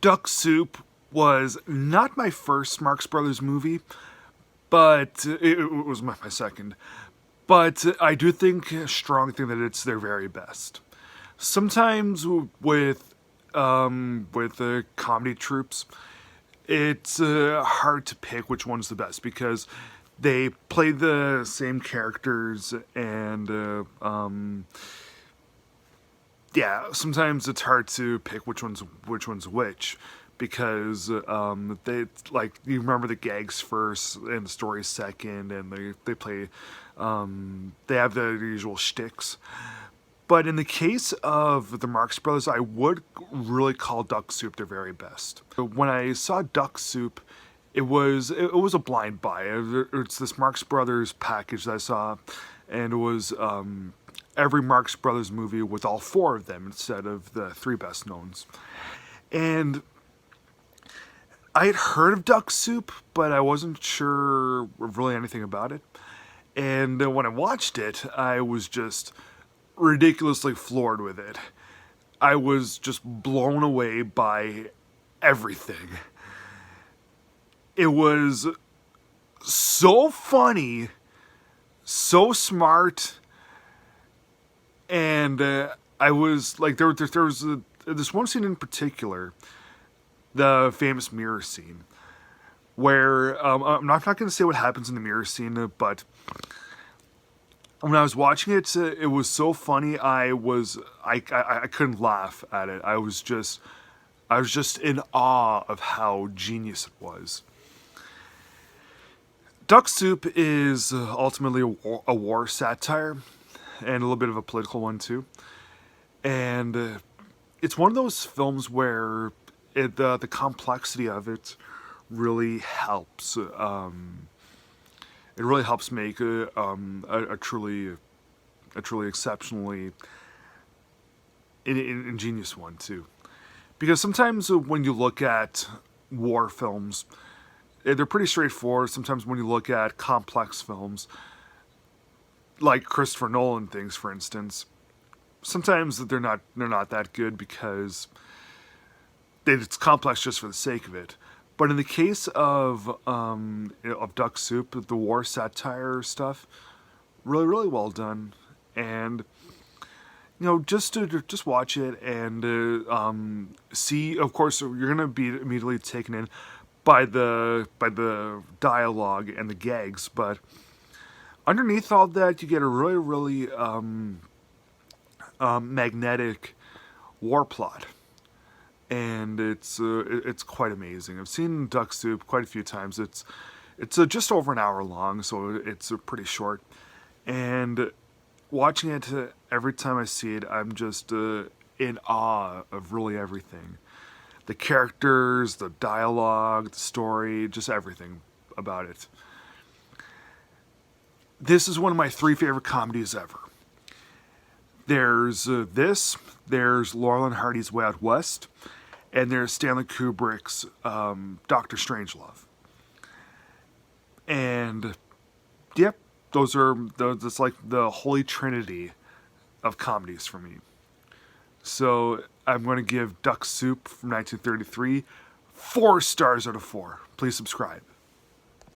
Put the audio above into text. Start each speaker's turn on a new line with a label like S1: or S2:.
S1: Duck Soup was not my first Marx Brothers movie, but it was my second. But I do think, strongly think that it's their very best. Sometimes with the comedy troupes, it's hard to pick which one's the best because they play the same characters and yeah, sometimes it's hard to pick which one's which because they like you remember the gags first and the story second, and they play they have the usual shticks. But in the case of the Marx Brothers, I would really call Duck Soup their very best. When I saw Duck Soup, it was a blind buy. It's this Marx Brothers package that I saw, and it was every Marx Brothers movie with all four of them instead of the three best knowns. And I had heard of Duck Soup, but I wasn't sure really anything about it. And when I watched it, I was just ridiculously floored with it. I was just blown away by everything. It was so funny, so smart, and I was like, there was this one scene in particular, the famous mirror scene, where I'm not going to say what happens in the mirror scene, but when I was watching it, it was so funny. I couldn't laugh at it. I was just in awe of how genius it was. Duck Soup is ultimately a war satire and a little bit of a political one too. And it's one of those films where the complexity of it really helps. It really helps make a truly exceptionally ingenious one too. Because sometimes when you look at war films, they're pretty straightforward. Sometimes when you look at complex films, like Christopher Nolan things, for instance, sometimes they're not that good because it's complex just for the sake of it. But in the case of Duck Soup, the war satire stuff, really well done, and just watch it and see. Of course, you're gonna be immediately taken in by the dialogue and the gags, but underneath all that, you get a really magnetic war plot, and it's quite amazing. I've seen Duck Soup quite a few times. It's just over an hour long, so it's pretty short, and watching it every time I see it, I'm just in awe of really everything. The characters, the dialogue, the story, just everything about it. This is one of my three favorite comedies ever. There's there's Laurel and Hardy's Way Out West, and there's Stanley Kubrick's Doctor Strangelove. And yep, that's like the holy trinity of comedies for me. So I'm going to give Duck Soup from 1933 4 stars out of 4. Please subscribe.